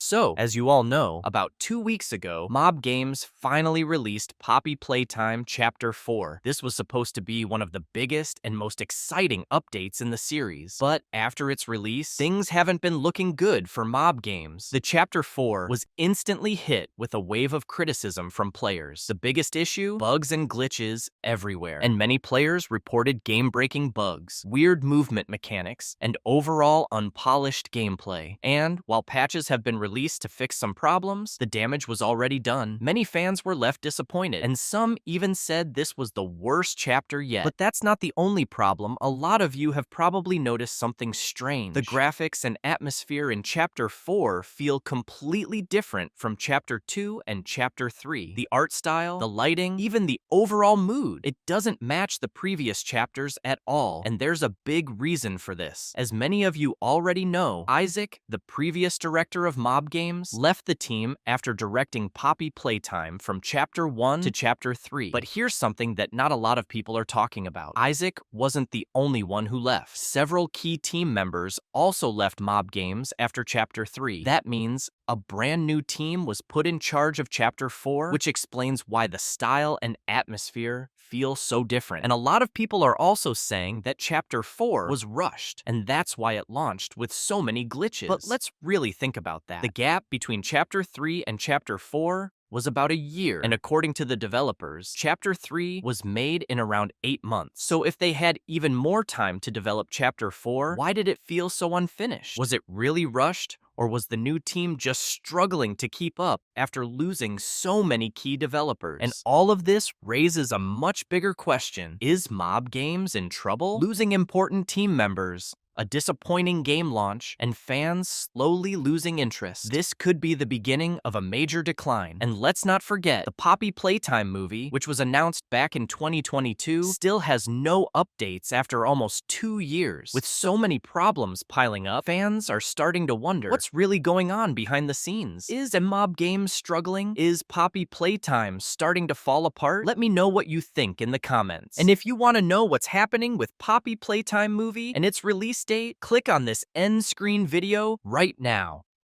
So, as you all know, about 2 weeks ago, Mob Games finally released Poppy Playtime Chapter 4. This was supposed to be one of the biggest and most exciting updates in the series. But after its release, things haven't been looking good for Mob Games. The Chapter 4 was instantly hit with a wave of criticism from players. The biggest issue? Bugs and glitches everywhere. And many players reported game-breaking bugs, weird movement mechanics, and overall unpolished gameplay. And while patches have been released to fix some problems, the damage was already done. Many fans were left disappointed, and some even said this was the worst chapter yet. But that's not the only problem. A lot of you have probably noticed something strange. The graphics and atmosphere in Chapter 4 feel completely different from Chapter 2 and Chapter 3. The art style, the lighting, even the overall mood, it doesn't match the previous chapters at all. And there's a big reason for this. As many of you already know, Isaac, the previous director of Mob Games, left the team after directing Poppy Playtime from Chapter 1 to Chapter 3. But here's something that not a lot of people are talking about. Isaac wasn't the only one who left. Several key team members also left Mob Games after Chapter 3. That means a brand new team was put in charge of Chapter 4, which explains why the style and atmosphere feel so different. And a lot of people are also saying that Chapter 4 was rushed, and that's why it launched with so many glitches. But let's really think about that. The gap between Chapter 3 and Chapter 4 was about a year, and according to the developers, Chapter 3 was made in around 8 months. So if they had even more time to develop Chapter 4, why did it feel so unfinished? Was it really rushed? Or was the new team just struggling to keep up after losing so many key developers? And all of this raises a much bigger question. Is Mob Games in trouble? Losing important team members, a disappointing game launch, and fans slowly losing interest. This could be the beginning of a major decline. And let's not forget, the Poppy Playtime movie, which was announced back in 2022, still has no updates after almost 2 years. With so many problems piling up, fans are starting to wonder what's really going on behind the scenes. Is Mob Games struggling? Is Poppy Playtime starting to fall apart? Let me know what you think in the comments. And if you want to know what's happening with Poppy Playtime movie and its release date, click on this end screen video right now.